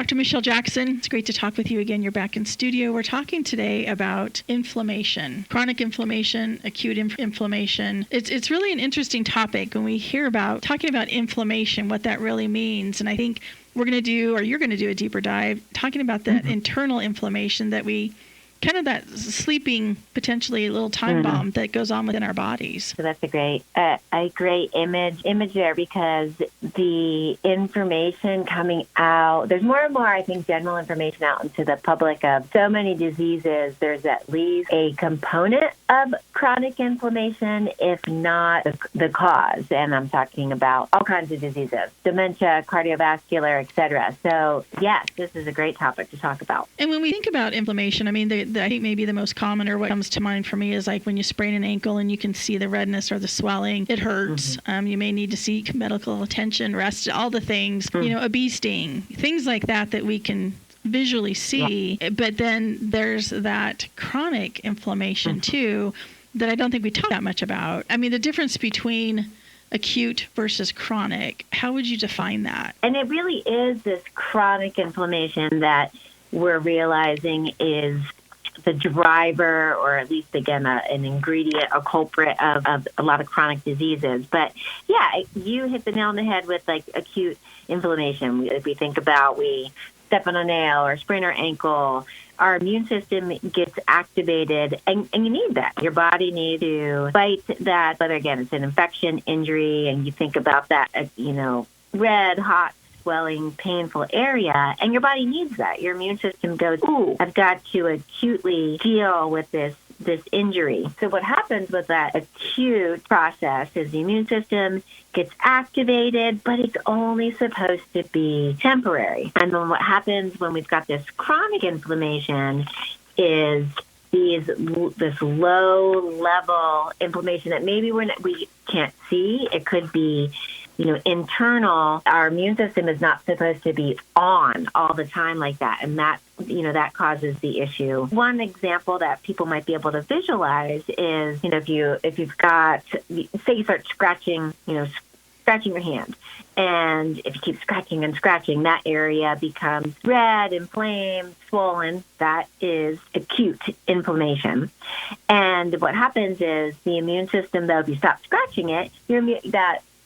Dr. Michelle Jackson, it's great to talk with you again. You're back in studio. We're talking today about inflammation, chronic inflammation, acute inflammation. It's really an interesting topic when we hear about talking about inflammation, what that really means. And I think we're going to do, or you're going to do a deeper dive talking about that internal inflammation that we kind of that sleeping, potentially a little time bomb that goes on within our bodies. So that's a great image there, because the information coming out, there's more and more, I think, general information out into the public of so many diseases. There's at least a component of chronic inflammation, if not the cause. And I'm talking about all kinds of diseases, dementia, cardiovascular, et cetera. So yes, this is a great topic to talk about. And when we think about inflammation, I mean, I think maybe the most common, or what comes to mind for me, is like when you sprain an ankle and you can see the redness or the swelling. It hurts. You may need to seek medical attention, rest, all the things, a bee sting, things like that we can visually see. But then there's that chronic inflammation too that I don't think we talk that much about. I mean, the difference between acute versus chronic, how would you define that? And it really is this chronic inflammation that we're realizing is the driver, or at least, again, an ingredient, a culprit of a lot of chronic diseases. But yeah, you hit the nail on the head with like acute inflammation. If we think about, we step on a nail or sprain our ankle, our immune system gets activated, and you need that. Your body needs to fight that, whether, again, it's an infection, injury, and you think about that, red, hot, swelling, painful area, and your body needs that. Your immune system goes, ooh, I've got to acutely deal with this injury. So what happens with that acute process is the immune system gets activated, but it's only supposed to be temporary. And then what happens when we've got this chronic inflammation is this low-level inflammation that maybe we can't see. It could be internal. Our immune system is not supposed to be on all the time like that. And that causes the issue. One example that people might be able to visualize is, if you've got, say you start scratching your hand. And if you keep scratching and scratching, that area becomes red, inflamed, swollen. That is acute inflammation. And what happens is the immune system, though, if you stop scratching it,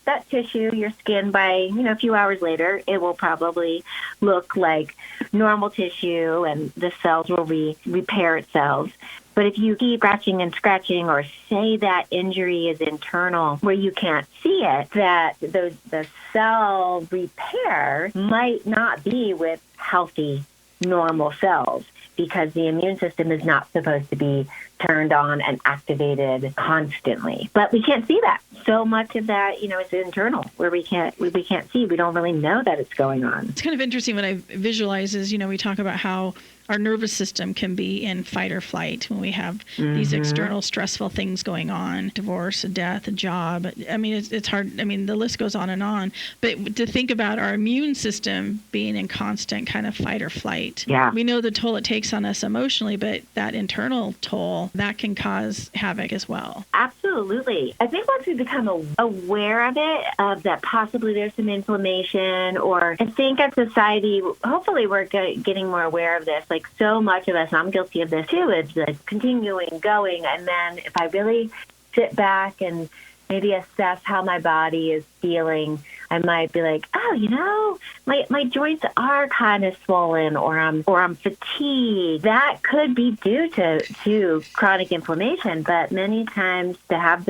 that tissue, your skin, by a few hours later, it will probably look like normal tissue, and the cells will repair itself. But if you keep scratching and scratching, or say that injury is internal where you can't see it, that the cell repair might not be with healthy, normal cells, because the immune system is not supposed to be turned on and activated constantly. But we can't see that. So much of that, is internal, where we can't see. We don't really know that it's going on. It's kind of interesting when I visualize is, we talk about how our nervous system can be in fight or flight when we have these external stressful things going on, divorce, a death, a job. I mean, it's hard. I mean, the list goes on and on. But to think about our immune system being in constant kind of fight or flight. Yeah. We know the toll it takes on us emotionally, but that internal toll, that can cause havoc as well. Absolutely. I think once we become aware of it, of that possibly there's some inflammation, or I think as society, hopefully we're getting more aware of this. Like so much of us, and I'm guilty of this too, is the continuing going. And then if I really sit back and maybe assess how my body is feeling, I might be like, oh, my joints are kind of swollen, or I'm fatigued. That could be due to chronic inflammation. But many times to have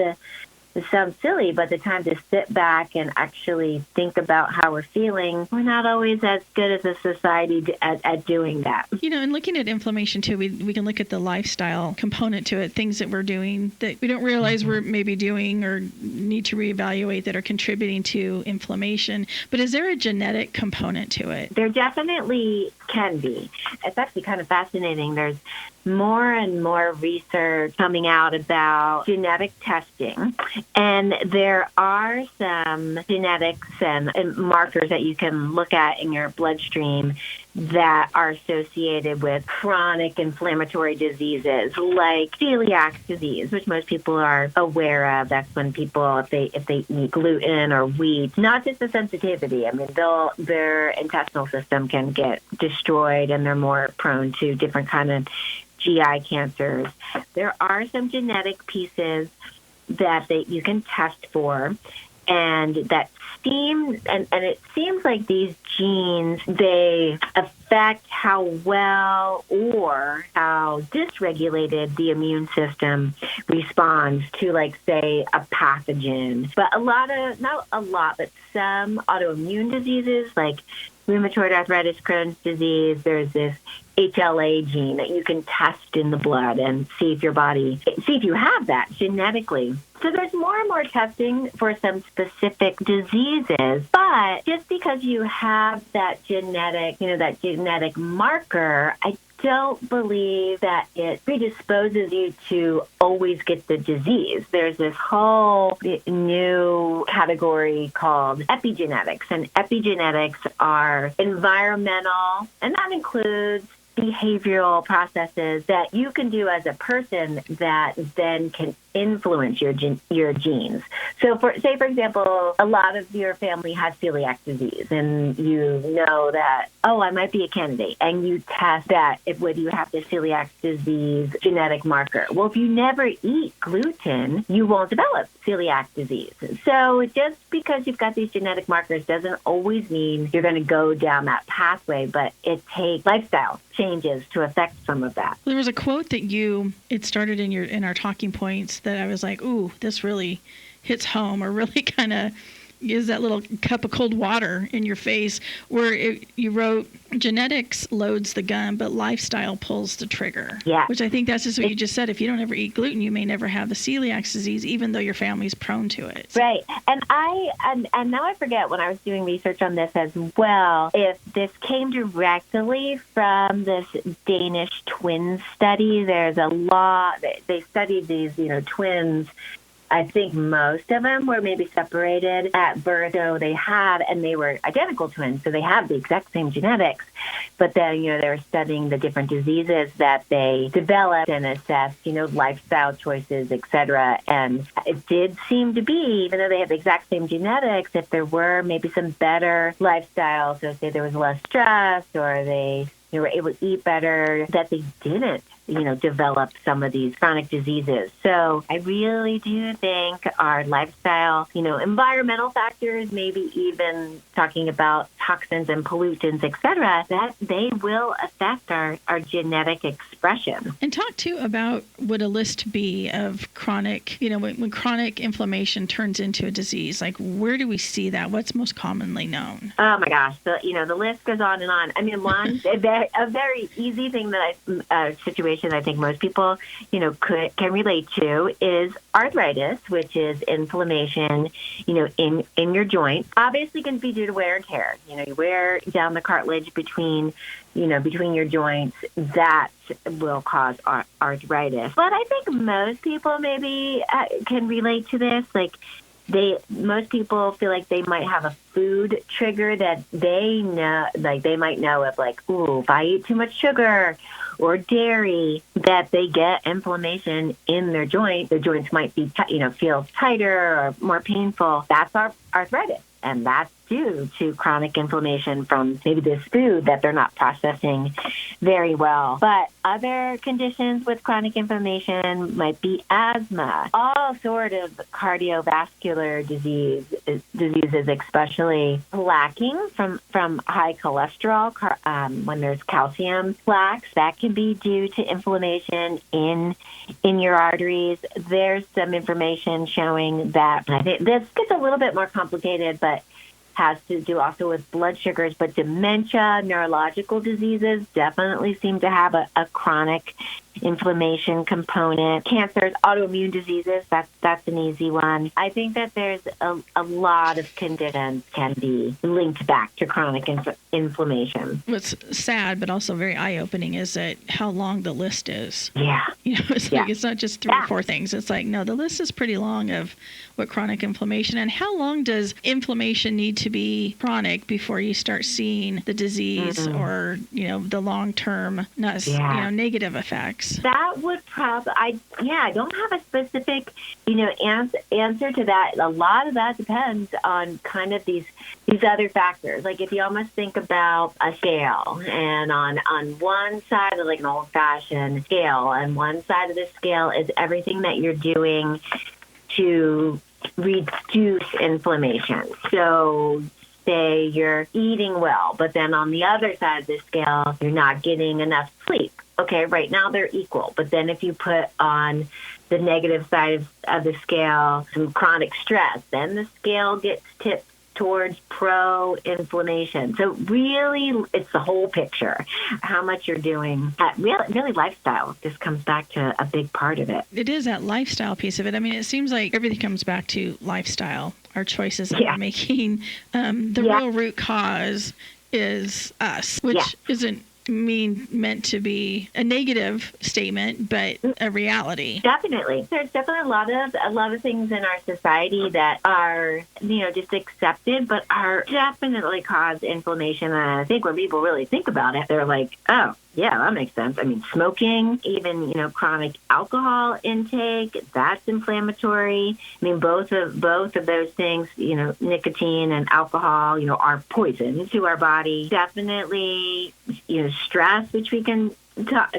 it sounds silly, but the time to sit back and actually think about how we're feeling, we're not always as good as a society at doing that. And looking at inflammation too, we can look at the lifestyle component to it, things that we're doing that we don't realize we're maybe doing or need to reevaluate that are contributing to inflammation. But is there a genetic component to it? There definitely can be. It's actually kind of fascinating. There's more and more research coming out about genetic testing. And there are some genetics and markers that you can look at in your bloodstream that are associated with chronic inflammatory diseases like celiac disease, which most people are aware of. That's when people, if they eat gluten or wheat, not just the sensitivity. I mean, their intestinal system can get destroyed, and they're more prone to different kind of GI cancers. There are some genetic pieces that you can test for, and that and it seems like these genes, they affect how well or how dysregulated the immune system responds to, like, say, a pathogen. But not a lot, but some autoimmune diseases like rheumatoid arthritis, Crohn's disease, there's this HLA gene that you can test in the blood and see if you have that genetically. So there's more and more testing for some specific diseases, but just because you have that genetic marker, I don't believe that it predisposes you to always get the disease. There's this whole new category called epigenetics, and epigenetics are environmental, and that includes behavioral processes that you can do as a person that then can influence your genes. So, for example, a lot of your family has celiac disease, and you know that, I might be a candidate, and you test that whether you have the celiac disease genetic marker. Well, if you never eat gluten, you won't develop celiac disease. So just because you've got these genetic markers doesn't always mean you're going to go down that pathway, but it takes lifestyle changes to affect some of that. There was a quote that it started in our talking points that I was like, ooh, this really hits home, or really kind of gives that little cup of cold water in your face, where you wrote, genetics loads the gun, but lifestyle pulls the trigger. Yeah. Which I think that's just what you just said. If you don't ever eat gluten, you may never have the celiac disease, even though your family's prone to it. Right. And now I forget, when I was doing research on this as well, if this came directly from this Danish twin study. There's a lot, they studied these, twins. I think most of them were maybe separated at birth, so they were identical twins, so they have the exact same genetics. But then, they were studying the different diseases that they developed and assessed, lifestyle choices, et cetera. And it did seem to be, even though they have the exact same genetics, if there were maybe some better lifestyle, so say there was less stress, or they were able to eat better, that they didn't, develop some of these chronic diseases. So I really do think our lifestyle, environmental factors, maybe even talking about toxins and pollutants, et cetera, that they will affect our genetic expression. And talk too about what a list be of chronic, when chronic inflammation turns into a disease, like where do we see that? What's most commonly known? Oh my gosh. The list goes on and on. I mean, one, a very easy thing that situation I think most people, can relate to is arthritis, which is inflammation, in your joint. Obviously can be due to wear and tear. You wear down the cartilage between your joints. That will cause arthritis. But I think most people maybe can relate to this. Like, most people feel like they might have a food trigger that they know, like they might know of, like, ooh, if I eat too much sugar or dairy, that they get inflammation in their joint. Their joints might be, feel tighter or more painful. That's arthritis. And that's due to chronic inflammation from maybe this food that they're not processing very well. But other conditions with chronic inflammation might be asthma, all sort of cardiovascular diseases, especially lacking from high cholesterol, when there's calcium plaques. That can be due to inflammation in your arteries. There's some information showing that, I think this gets a little bit more complicated, but has to do also with blood sugars, but dementia, neurological diseases definitely seem to have a chronic inflammation component. Cancers, autoimmune diseases, that's an easy one. I think that there's a lot of conditions can be linked back to chronic inflammation. What's sad but also very eye-opening is that how long the list is. Yeah. It's like it's not just 3 or 4 things. It's like, no, the list is pretty long of what chronic inflammation, and how long does inflammation need to be chronic before you start seeing the disease or, the long-term negative effects? That would probably, I don't have a specific, answer to that. A lot of that depends on kind of these other factors. Like if you almost think about a scale, and on one side of like an old-fashioned scale, and one side of the scale is everything that you're doing to reduce inflammation. So say you're eating well, but then on the other side of the scale, you're not getting enough sleep. Okay, right now they're equal. But then if you put on the negative side of the scale some chronic stress, then the scale gets tipped towards pro-inflammation. So really, it's the whole picture. How much you're doing. Really, lifestyle just comes back to a big part of it. It is that lifestyle piece of it. I mean, it seems like everything comes back to lifestyle, our choices that we're making. The real root cause is us, which isn't meant to be a negative statement, but a reality. Definitely. There's definitely a lot of things in our society that are, just accepted, but are definitely cause inflammation. And I think when people really think about it, they're like, oh, yeah, that makes sense. I mean, smoking, even, chronic alcohol intake, that's inflammatory. I mean, both of those things, nicotine and alcohol, are poison to our body. Definitely, stress, which we can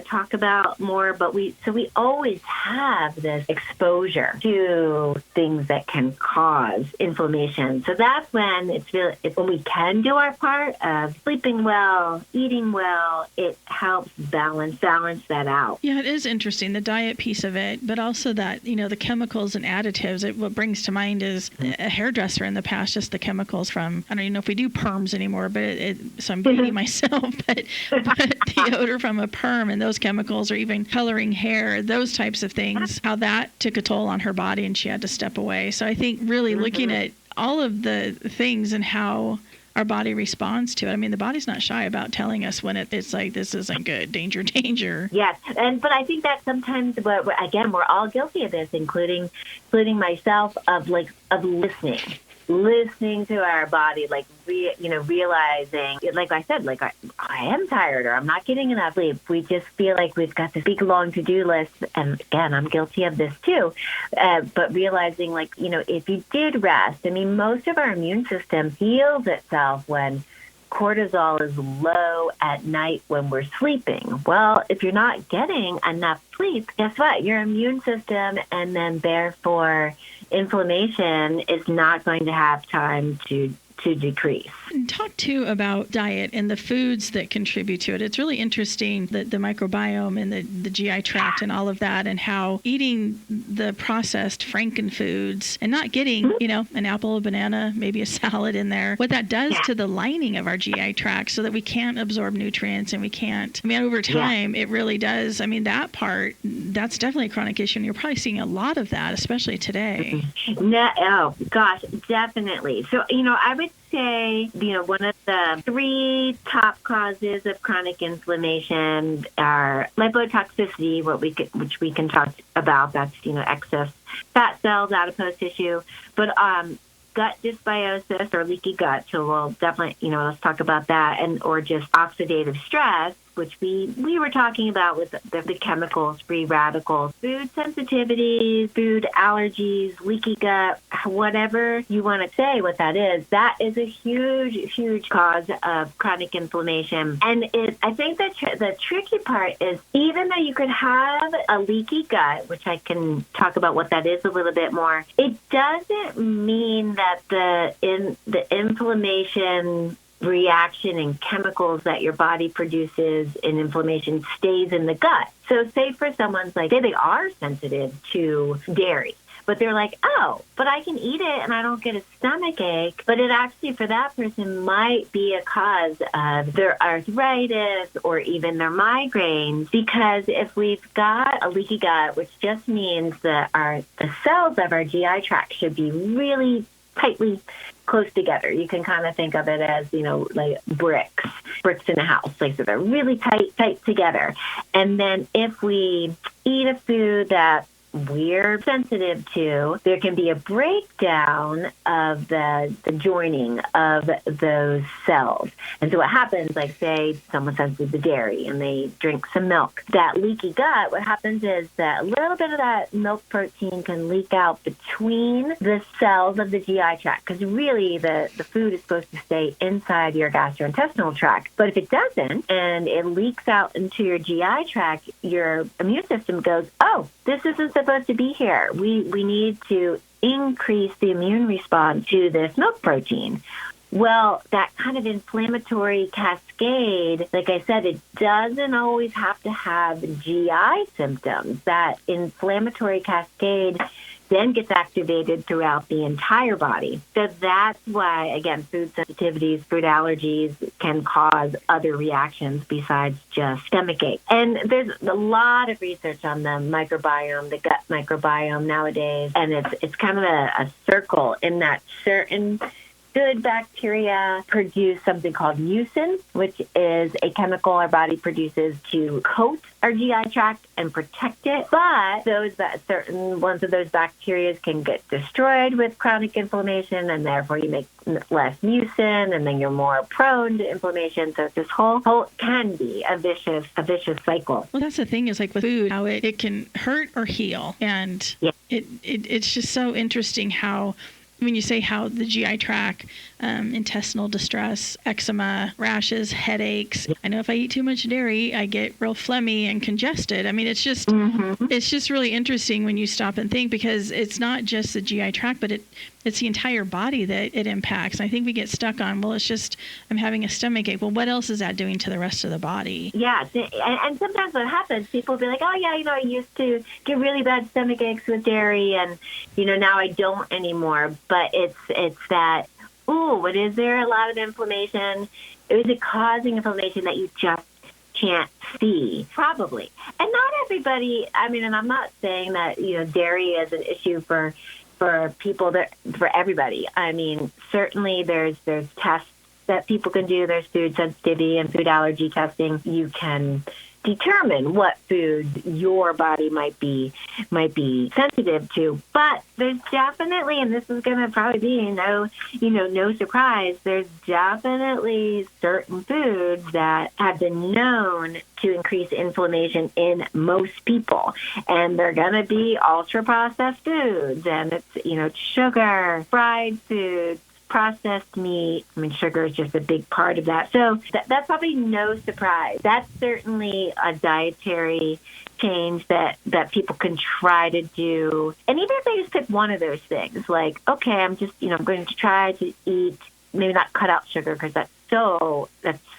talk about more, but we always have this exposure to things that can cause inflammation. So that's when it's when we can do our part of sleeping well, eating well. It helps balance that out. Yeah, it is interesting, the diet piece of it, but also that the chemicals and additives. What brings to mind is a hairdresser in the past, just the chemicals from, I don't even know if we do perms anymore, but so I'm dating myself, but the odor from a perm and those chemicals, or even coloring hair, those types of things, how that took a toll on her body and she had to step away. So I think really looking at all of the things and how our body responds to it. I mean, the body's not shy about telling us when it's like, this isn't good, danger, danger. Yes, but I think that sometimes, again, we're all guilty of this, including myself, of listening to our body, realizing, like I said, I am tired, or I'm not getting enough sleep. We just feel like we've got this big, long to-do list. And again, I'm guilty of this too. But realizing, if you did rest, I mean, most of our immune system heals itself when cortisol is low at night when we're sleeping. Well, if you're not getting enough sleep, guess what? Your immune system, and then therefore inflammation, is not going to have time to decrease. Talk too about diet and the foods that contribute to it. It's really interesting that the microbiome and the GI tract and all of that, and how eating the processed frankenfoods and not getting, an apple, a banana, maybe a salad in there, what that does to the lining of our GI tract, so that we can't absorb nutrients and we can't. I mean, over time, it really does. I mean, that part, that's definitely a chronic issue, and you're probably seeing a lot of that, especially today. No, oh, gosh, definitely. So, I would say, one of the 3 top causes of chronic inflammation are lipotoxicity, which we can talk about. That's, excess fat cells, adipose tissue, but gut dysbiosis or leaky gut. So we'll definitely, let's talk about that, or just oxidative stress, which we were talking about with the chemicals, free radicals, food sensitivities, food allergies, leaky gut, whatever you want to say what that is a huge, huge cause of chronic inflammation. And I think that the tricky part is, even though you could have a leaky gut, which I can talk about what that is a little bit more, it doesn't mean that the inflammation reaction and chemicals that your body produces in inflammation stays in the gut. So say for someone's say they are sensitive to dairy, but they're like, oh, but I can eat it and I don't get a stomach ache. But it actually, for that person, might be a cause of their arthritis or even their migraines. Because if we've got a leaky gut, which just means that the cells of our GI tract should be really tightly close together. You can kind of think of it as, like bricks in a house. Like, so they're really tight together. And then if we eat a food that we're sensitive to, there can be a breakdown of the joining of those cells. And so what happens, like say someone's sensitive to dairy and they drink some milk, that leaky gut, what happens is that a little bit of that milk protein can leak out between the cells of the GI tract, because really the food is supposed to stay inside your gastrointestinal tract. But if it doesn't and it leaks out into your GI tract, your immune system goes, oh, this isn't supposed to be here. We need to increase the immune response to this milk protein. Well, that kind of inflammatory cascade, like I said, it doesn't always have to have GI symptoms. That inflammatory cascade then gets activated throughout the entire body. So that's why, again, food sensitivities, food allergies can cause other reactions besides just stomachache. And there's a lot of research on the microbiome, the gut microbiome nowadays, and it's kind of a circle in that certain good bacteria produce something called mucin, which is a chemical our body produces to coat our GI tract and protect it. But certain ones of those bacteria can get destroyed with chronic inflammation, and therefore you make less mucin, and then you're more prone to inflammation. So this whole can be a vicious cycle. Well, that's the thing is like with food, how it can hurt or heal, and it's just so interesting how. When you say how the GI tract, intestinal distress, eczema, rashes, headaches. I know if I eat too much dairy, I get real phlegmy and congested. I mean, it's just really interesting when you stop and think, because it's not just the GI tract, but it's the entire body that it impacts. I think we get stuck on, well, it's just I'm having a stomach ache. Well, what else is that doing to the rest of the body? Yeah, and sometimes what happens, people will be like, oh, yeah, I used to get really bad stomach aches with dairy, and, now I don't anymore. But it's that, what is there a lot of inflammation? Is it causing inflammation that you just can't see? Probably. And not everybody, and I'm not saying that, dairy is an issue for people, for everybody. Certainly there's tests that people can do. There's food sensitivity and food allergy testing. You can determine what foods your body might be sensitive to. But there's definitely, and this is going to probably be no surprise, there's definitely certain foods that have been known to increase inflammation in most people. And they're going to be ultra-processed foods, and it's sugar, fried foods, processed meat. Sugar is just a big part of that. So that's probably no surprise. That's certainly a dietary change that people can try to do. And even if they just pick one of those things, like, okay, I'm just, I'm going to try to eat, maybe not cut out sugar because that's so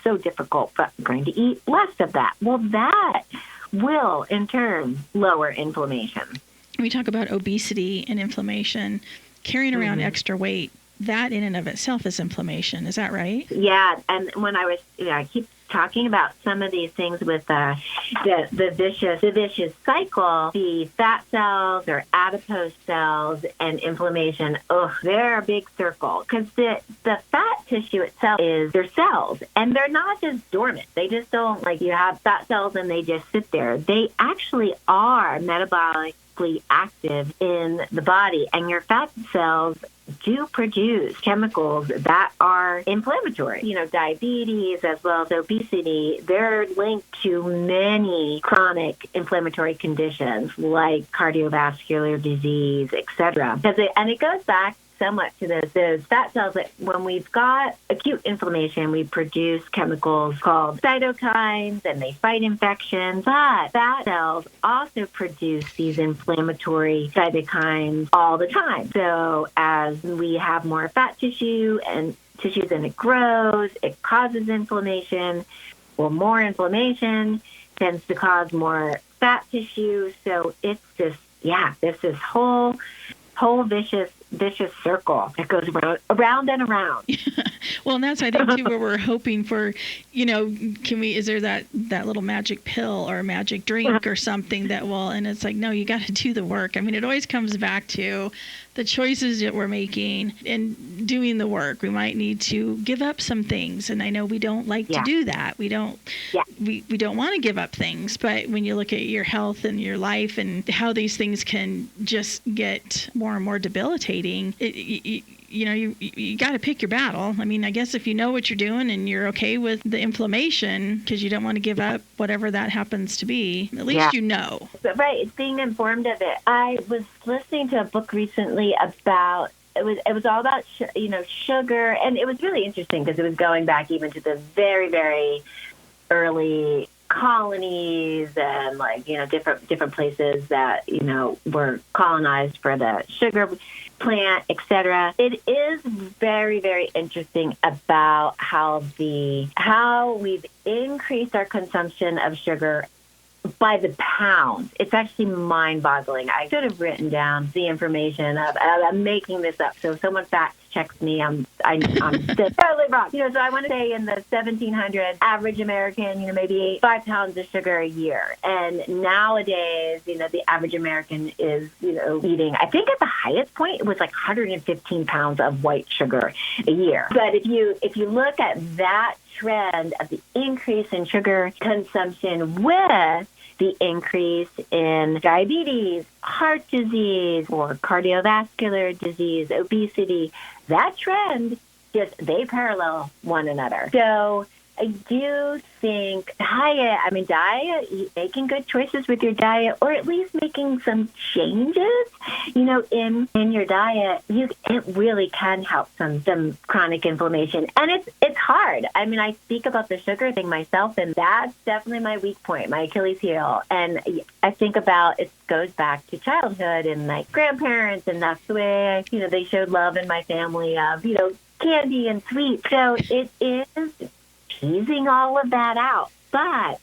difficult, but I'm going to eat less of that. Well, that will, in turn, lower inflammation. We talk about obesity and inflammation, carrying around extra weight. That in and of itself is inflammation. Is that right? Yeah. And when I keep talking about some of these things with the vicious cycle, the fat cells or adipose cells and inflammation, they're a big circle, because the fat tissue itself is their cells, and they're not just dormant. They just don't, like, you have fat cells and they just sit there. They actually are metabolically active in the body, and your fat cells do produce chemicals that are inflammatory. Diabetes as well as obesity, they're linked to many chronic inflammatory conditions like cardiovascular disease, etc. And it goes back somewhat to those fat cells that when we've got acute inflammation, we produce chemicals called cytokines, and they fight infections. But fat cells also produce these inflammatory cytokines all the time. So as we have more fat tissues and it grows, it causes inflammation. Well, more inflammation tends to cause more fat tissue. So it's this whole whole vicious circle that goes around and around. Well, and that's, I think, too, where we're hoping for, is there that little magic pill or a magic drink or something that will, and it's like, no, you got to do the work. I mean, it always comes back to the choices that we're making and doing the work. We might need to give up some things. And I know we don't like to do that. We don't want to give up things. But when you look at your health and your life and how these things can just get more and more debilitating, you got to pick your battle. I mean, I guess if you know what you're doing and you're okay with the inflammation because you don't want to give up whatever that happens to be, at least you know. Right, it's being informed of it. I was listening to a book recently about it was all about sugar, and it was really interesting because it was going back even to the very, very early colonies and different places that were colonized for the sugar plant, etc. It is very, very interesting about how we've increased our consumption of sugar by the pound. It's actually mind-boggling. I should have written down the information. I'm making this up, so if someone fact checks me, I'm totally wrong. So I want to say in the 1700s, average American, maybe 5 pounds of sugar a year, and nowadays, the average American is, eating. I think at the highest point, it was like 115 pounds of white sugar a year. But if you look at that trend of the increase in sugar consumption with the increase in diabetes, heart disease, or cardiovascular disease, obesity, that trend, they parallel one another. So I do think diet, making good choices with your diet, or at least making some changes, in your diet, it really can help some chronic inflammation. And it's hard. I mean, I speak about the sugar thing myself, and that's definitely my weak point, my Achilles heel. And I think about it goes back to childhood and my grandparents, and that's the way they showed love in my family of, candy and sweets. So it is teasing all of that out. But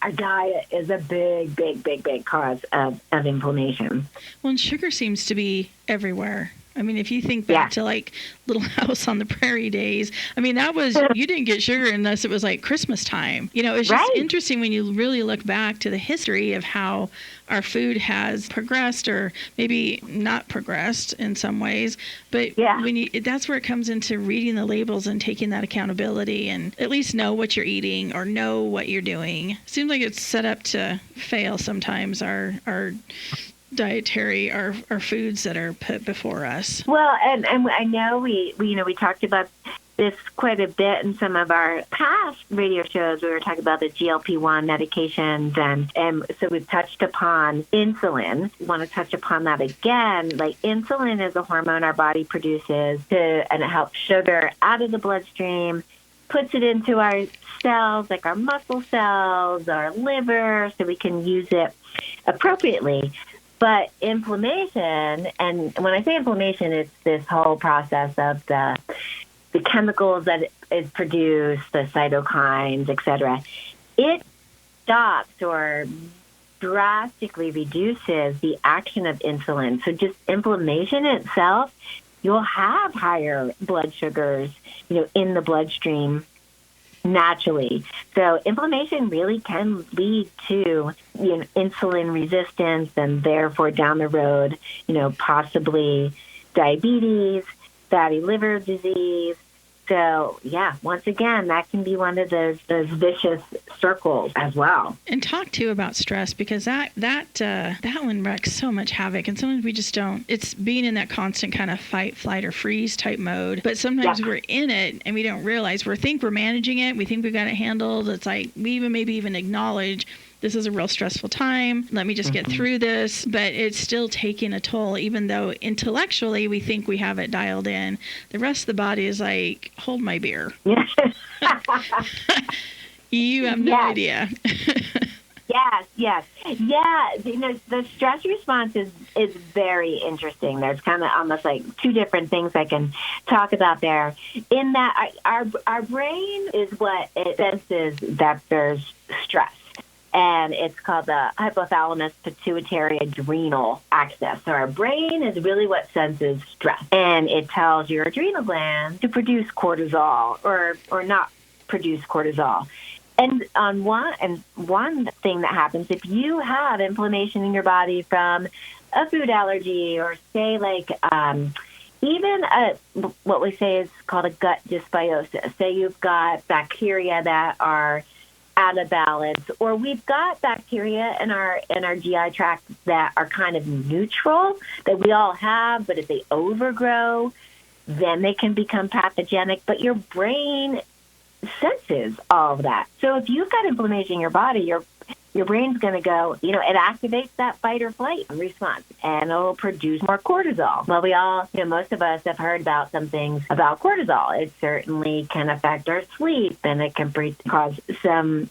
our diet is a big, big, big, big cause of inflammation. Well, and sugar seems to be everywhere. I mean, if you think back to Little House on the Prairie days, I mean, that was, you didn't get sugar unless it was like Christmas time. It's just interesting when you really look back to the history of how our food has progressed, or maybe not progressed in some ways. But that's where it comes into reading the labels and taking that accountability and at least know what you're eating or know what you're doing. Seems like it's set up to fail sometimes, our dietary, our foods that are put before us. Well, and I know we talked about this quite a bit in some of our past radio shows. We were talking about the GLP-1 medications, and so we've touched upon insulin. We want to touch upon that again. Like, insulin is a hormone our body produces and it helps sugar out of the bloodstream, puts it into our cells, like our muscle cells, our liver, so we can use it appropriately. But inflammation, and when I say inflammation, it's this whole process of the chemicals that is produced, the cytokines, etc. It stops or drastically reduces the action of insulin. So just inflammation itself, you'll have higher blood sugars, in the bloodstream naturally. So inflammation really can lead to insulin resistance, and therefore down the road, possibly diabetes, fatty liver disease. So once again, that can be one of those vicious circles as well. And talk too about stress, because that one wreaks so much havoc, and sometimes we just don't. It's being in that constant kind of fight, flight, or freeze type mode. But sometimes we're in it and we don't realize. We think we're managing it. We think we've got it handled. It's like we maybe even acknowledge, this is a real stressful time. Let me just get through this. But it's still taking a toll, even though intellectually we think we have it dialed in. The rest of the body is like, hold my beer. You have no idea. Yes. Yeah, the stress response is very interesting. There's kind of almost like two different things I can talk about there. In that our brain is what it senses that there's stress. and it's called the hypothalamus pituitary adrenal axis. So our brain is really what senses stress, and it tells your adrenal glands to produce cortisol or not produce cortisol. And one thing that happens if you have inflammation in your body from a food allergy, or say like even what we say is called a gut dysbiosis. Say you've got bacteria that are out of balance, or we've got bacteria in our GI tract that are kind of neutral, that we all have, but if they overgrow, then they can become pathogenic. But your brain senses all of that. So if you've got inflammation in your body, your brain's going to go, it activates that fight or flight response, and it'll produce more cortisol. Well, we all, most of us have heard about some things about cortisol. It certainly can affect our sleep, and it can cause some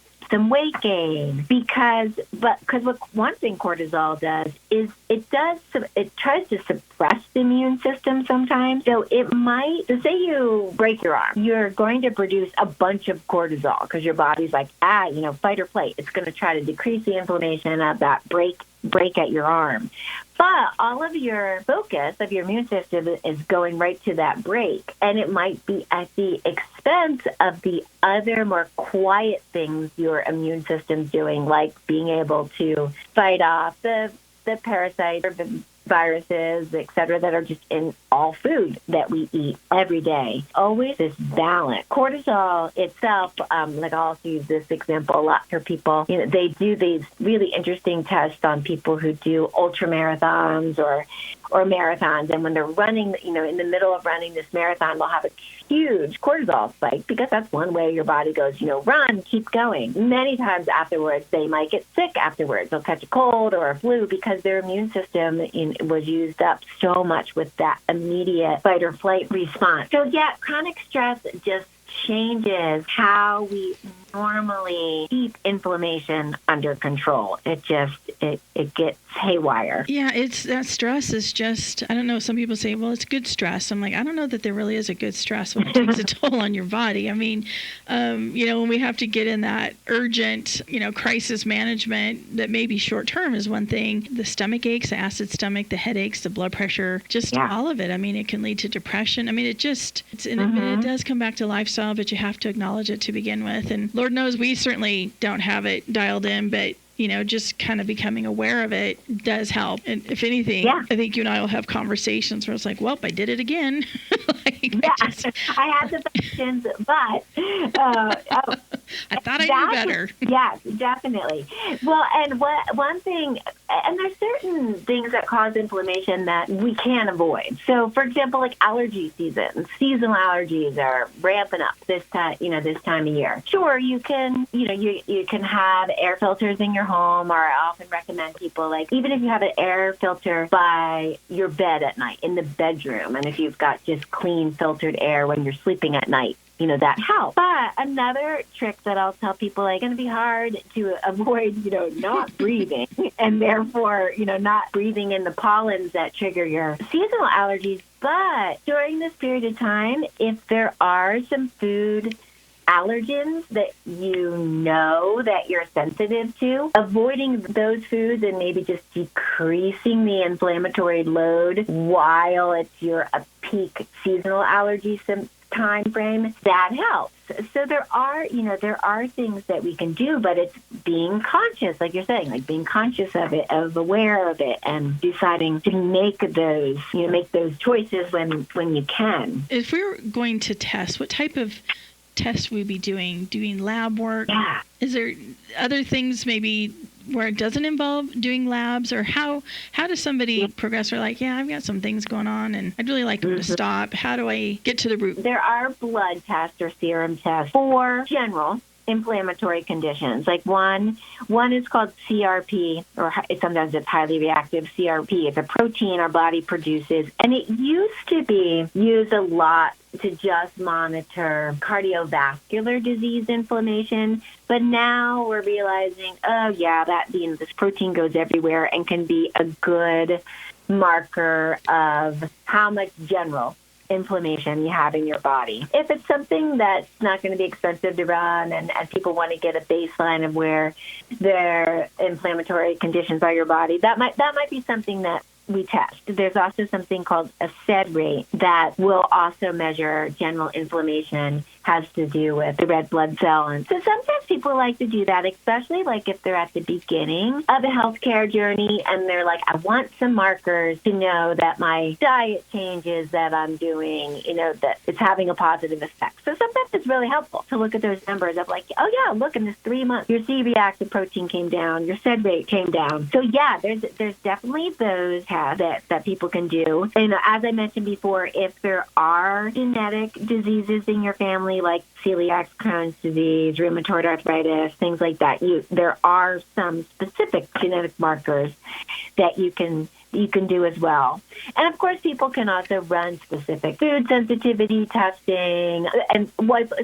weight gain because what one thing cortisol does is it tries to suppress the immune system sometimes. So say you break your arm, you're going to produce a bunch of cortisol because your body's like, fight or flight. It's going to try to decrease the inflammation of that break at your arm. But all of your focus of your immune system is going right to that break. And it might be at the expense of the other more quiet things your immune system's doing, like being able to fight off the parasites or the viruses, et cetera, that are just in all food that we eat every day. Always this balance. Cortisol itself, like I'll also use this example a lot for people. They do these really interesting tests on people who do ultra marathons or marathons, and when they're running, in the middle of running this marathon, they'll have a huge cortisol spike because that's one way your body goes, run, keep going. Many times afterwards, they might get sick afterwards. They'll catch a cold or a flu because their immune system was used up so much with that immediate fight or flight response. So yeah, chronic stress just changes how we normally keep inflammation under control. It gets haywire. Yeah, that stress is just, I don't know, some people say, well, it's good stress. I'm like, I don't know that there really is a good stress when it takes a toll on your body. I mean, when we have to get in that urgent, crisis management that may be short term is one thing. The stomach aches, the acid stomach, the headaches, the blood pressure, just all of it. I mean, it can lead to depression. I mean, it does come back to lifestyle, but you have to acknowledge it to begin with. And Lord knows we certainly don't have it dialed in, but just kind of becoming aware of it does help. And if anything, I think you and I will have conversations where it's like, well, I did it again. I had the questions, but I thought I knew better. Yes, definitely. Well, and one thing, and there's certain things that cause inflammation that we can avoid. So, for example, like allergy season, seasonal allergies are ramping up this time of year. Sure, you can have air filters in your home, or I often recommend people, like, even if you have an air filter by your bed at night in the bedroom, and if you've got just clean filtered air when you're sleeping at night, that helps. But another trick that I'll tell people, like, it's going to be hard to avoid, not breathing, and therefore, not breathing in the pollens that trigger your seasonal allergies. But during this period of time, if there are some food allergens that that you're sensitive to, avoiding those foods and maybe just decreasing the inflammatory load while it's your peak seasonal allergy time frame, that helps. So there are things that we can do, but it's being conscious, like you're saying, like being conscious of it, aware of it, and deciding to make those choices when you can. If we were going to test, what type of test we'd be doing lab work? Yeah. Is there other things maybe where it doesn't involve doing labs, or how does somebody progress? Or like, I've got some things going on and I'd really like them to stop. How do I get to the root? There are blood tests or serum tests for general inflammatory conditions. Like one is called CRP, or sometimes it's highly reactive CRP. It's a protein our body produces, and it used to be used a lot to just monitor cardiovascular disease inflammation. But now we're realizing, this protein goes everywhere and can be a good marker of how much general inflammation you have in your body. If it's something that's not going to be expensive to run and people want to get a baseline of where their inflammatory conditions are in your body, that might be something that we test. There's also something called a SED rate that will also measure general inflammation, has to do with the red blood cell. And so sometimes people like to do that, especially like if they're at the beginning of a healthcare journey and they're like, I want some markers to know that my diet changes that I'm doing, that it's having a positive effect. So sometimes it's really helpful to look at those numbers of like, oh yeah, look, in this 3 months, your C-reactive protein came down, your SED rate came down. So yeah, there's definitely those tests that people can do. And as I mentioned before, if there are genetic diseases in your family, like celiac, Crohn's disease, rheumatoid arthritis, things like that, there are some specific genetic markers that you can do as well. And of course, people can also run specific food sensitivity testing, and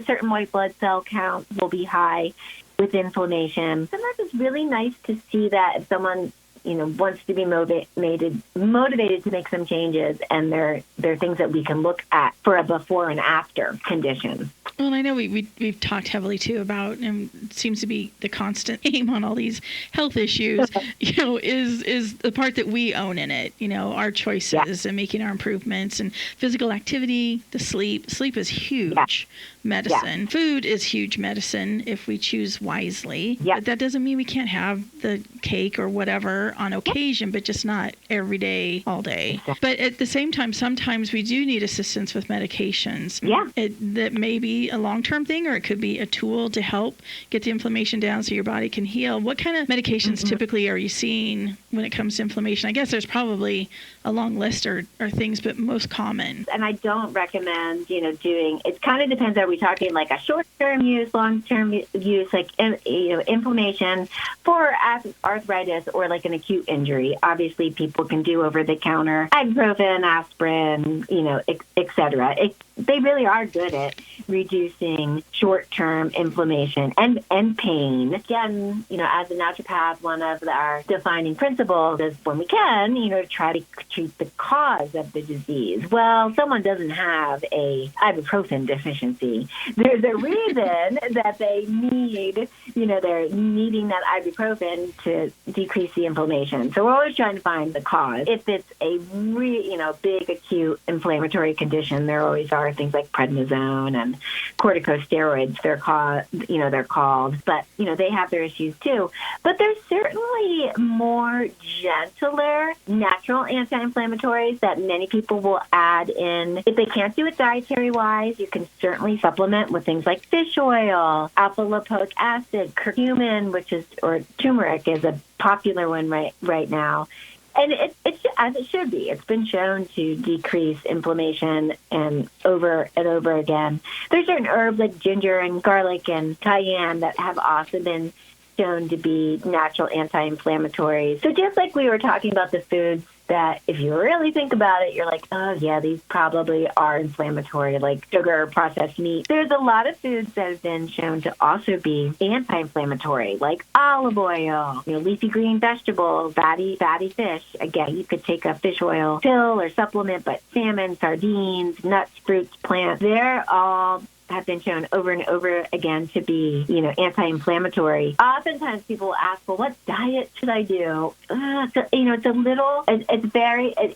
certain white blood cell counts will be high with inflammation. Sometimes it's really nice to see that if someone wants to be motivated to make some changes, and there are things that we can look at for a before and after condition. Well, I know we've talked heavily too about, and it seems to be the constant aim on all these health issues, is the part that we own in it, our choices and making our improvements, and physical activity, the sleep. Sleep is huge medicine. Yeah. Food is huge medicine if we choose wisely. Yeah. But that doesn't mean we can't have the cake or whatever on occasion, but just not every day, all day. Exactly. But at the same time, sometimes we do need assistance with medications. Yeah. That may be a long-term thing, or it could be a tool to help get the inflammation down so your body can heal. What kind of medications typically are you seeing when it comes to inflammation? I guess there's probably a long list or things, but most common. And I don't recommend, doing, it kind of depends. Are we talking like a short-term use, long-term use, like, inflammation for arthritis or like an acute injury? Obviously, people can do over-the-counter ibuprofen, aspirin, et cetera. They really are good at reducing short-term inflammation and pain. Again, as a naturopath, one of our defining principles is when we can, try to treat the cause of the disease. Well, someone doesn't have a ibuprofen deficiency. There's a reason that they need, they're needing that ibuprofen to decrease the inflammation. So we're always trying to find the cause. If it's a big acute inflammatory condition, there always are things like prednisone and corticosteroids. They're called, but they have their issues too. But there's certainly more gentler natural anti-inflammatories that many people will add in. If they can't do it dietary wise, you can certainly supplement with things like fish oil, alpha lipoic acid, curcumin, or turmeric is a popular one right now. And it's as it should be. It's been shown to decrease inflammation and over again. There's certain herbs like ginger and garlic and cayenne that have also been shown to be natural anti-inflammatories. So just like we were talking about the foods that if you really think about it, you're like, oh yeah, these probably are inflammatory, like sugar, processed meat. There's a lot of foods that have been shown to also be anti-inflammatory, like olive oil, leafy green vegetables, fatty fish. Again, you could take a fish oil pill or supplement, but salmon, sardines, nuts, fruits, plants, they're all have been shown over and over again to be, anti-inflammatory. Oftentimes people ask, well, what diet should I do? It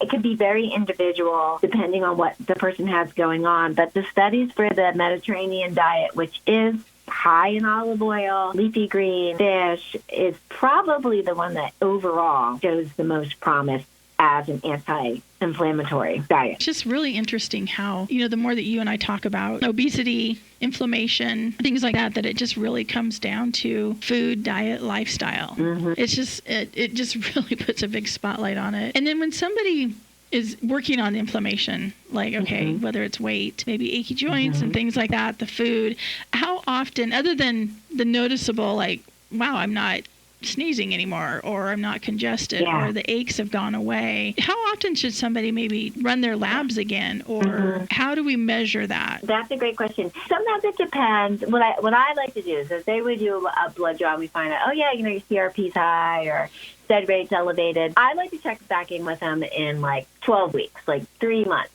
could be very individual depending on what the person has going on. But the studies for the Mediterranean diet, which is high in olive oil, leafy green, fish, is probably the one that overall shows the most promise as an anti-inflammatory diet. It's just really interesting how, the more that you and I talk about obesity, inflammation, things like that it just really comes down to food, diet, lifestyle. Mm-hmm. It's just, it just really puts a big spotlight on it. And then when somebody is working on inflammation, like, okay, whether it's weight, maybe achy joints and things like that, the food, how often, other than the noticeable, like, wow, I'm not sneezing anymore, or I'm not congested, or the aches have gone away. How often should somebody maybe run their labs again, or how do we measure that? That's a great question. Sometimes it depends. What I like to do is if they would do a blood draw and we find out, your CRP's high or SED rate's elevated, I like to check back in with them in like 12 weeks, like 3 months.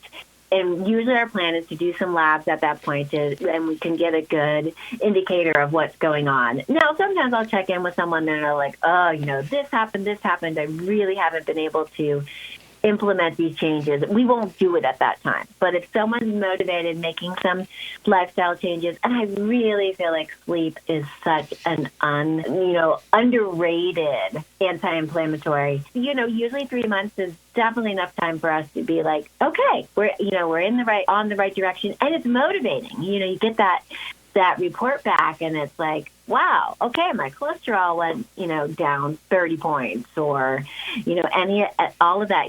And usually our plan is to do some labs at that point, and we can get a good indicator of what's going on. Now, sometimes I'll check in with someone and they're like, oh, this happened. I really haven't been able to implement these changes. We won't do it at that time. But if someone's motivated, making some lifestyle changes, and I really feel like sleep is such an underrated anti-inflammatory. Usually 3 months is definitely enough time for us to be like, okay, we're on the right direction, and it's motivating. You get that report back, and it's like, wow, okay, my cholesterol went, down 30 points, or, all of that.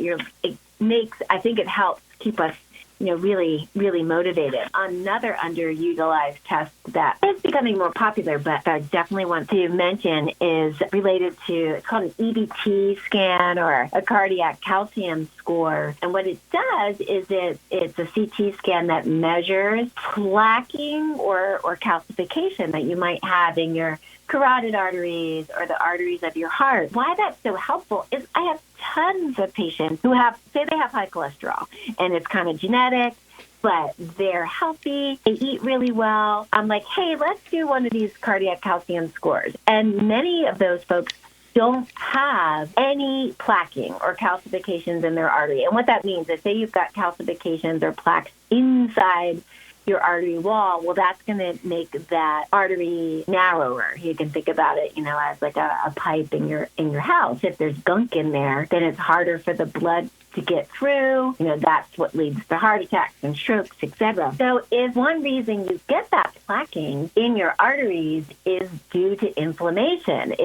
I think it helps keep us, really, really motivated. Another underutilized test that is becoming more popular, but I definitely want to mention, is related to, it's called an EBT scan, or a cardiac calcium score. And what it does is it's a CT scan that measures plaquing or calcification that you might have in your carotid arteries or the arteries of your heart. Why that's so helpful is I have tons of patients who say they have high cholesterol, and it's kind of genetic, but they're healthy, they eat really well. I'm like, hey, let's do one of these cardiac calcium scores. And many of those folks don't have any plaquing or calcifications in their artery. And what that means is, say you've got calcifications or plaques inside your artery wall, well, that's going to make that artery narrower. You can think about it, as like a pipe in your house. If there's gunk in there, then it's harder for the blood to get through. That's what leads to heart attacks and strokes, etc. So if one reason you get that plaquing in your arteries is due to inflammation,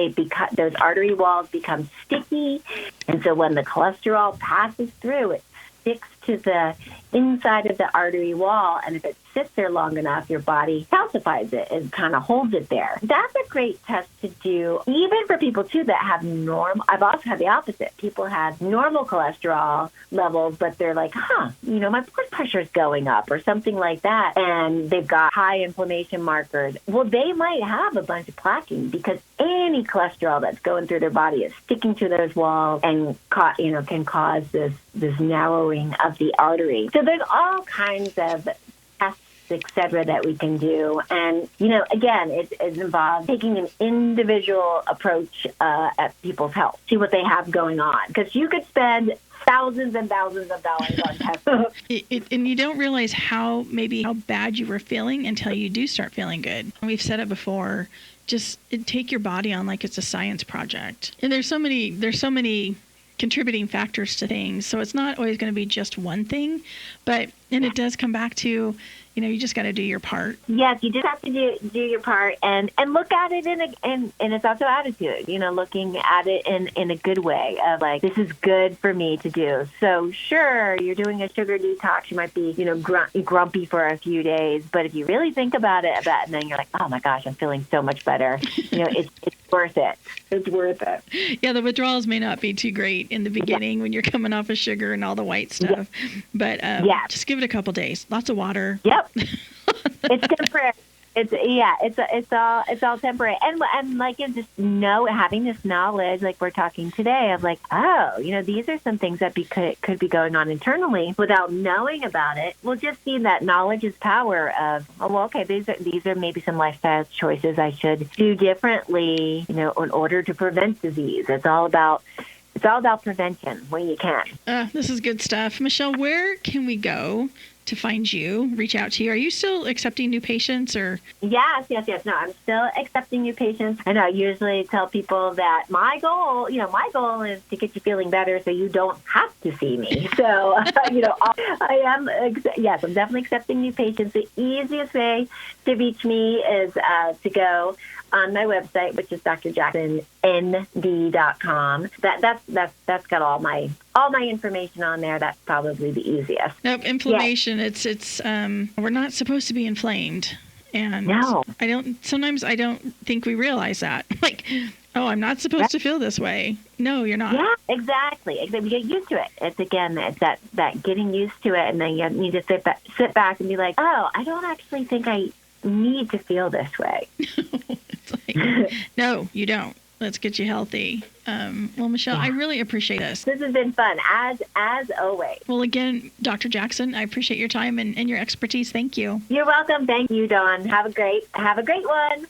those artery walls become sticky, and so when the cholesterol passes through, it sticks to the inside of the artery wall, and if it sits there long enough, your body calcifies it and kind of holds it there. That's a great test to do, even for people, too, that have normal. I've also had the opposite. People have normal cholesterol levels, but they're like, my blood pressure is going up or something like that, and they've got high inflammation markers. Well, they might have a bunch of plaquing because any cholesterol that's going through their body is sticking to those walls and can cause this narrowing of the artery. So there's all kinds of tests, etc., that we can do. And, again, it involves taking an individual approach at people's health, see what they have going on. Because you could spend thousands and thousands of dollars on tests. And you don't realize how bad you were feeling until you do start feeling good. We've said it before, just take your body on like it's a science project. And there's so many contributing factors to things. So it's not always going to be just one thing, and it does come back to, you just got to do your part. Yes, you just have to do your part and look at it and it's also attitude, looking at it in a good way of like, this is good for me to do. So sure, you're doing a sugar detox. You might be, grumpy for a few days, but if you really think about it, and then you're like, oh my gosh, I'm feeling so much better. It's worth it. It's worth it. Yeah, the withdrawals may not be too great in the beginning when you're coming off of sugar and all the white stuff, but just give it a couple days. Lots of water. Yep. It's temporary. It's all temporary, and like it's just having this knowledge, like we're talking today, of like, these are some things that could be going on internally without knowing about it. We'll just see that knowledge is power. Of these are maybe some lifestyle choices I should do differently, in order to prevent disease. It's all about prevention when you can. This is good stuff, Michelle. Where can we go to find you, reach out to you? Are you still accepting new patients, or? Yes. No, I'm still accepting new patients. And I usually tell people that my goal is to get you feeling better so you don't have to see me. So, I'm definitely accepting new patients. The easiest way to reach me is to go on my website, which is drjacksonnd.com. That's got all my information on there. That's probably the easiest. Nope, inflammation. Yes. It's we're not supposed to be inflamed, and no. Sometimes I don't think we realize that. Like, oh, I'm not supposed to feel this way. No, you're not. Yeah, exactly. We get used to it. It's that getting used to it, and then you need to sit back and be like, oh, I don't actually think I need to feel this way. It's like, no, you don't. Let's get you healthy. Well, Michelle, I really appreciate this. This has been fun, as always. Well, again, Dr. Jackson, I appreciate your time and your expertise. Thank you. You're welcome. Thank you, Dawn. Have a great one.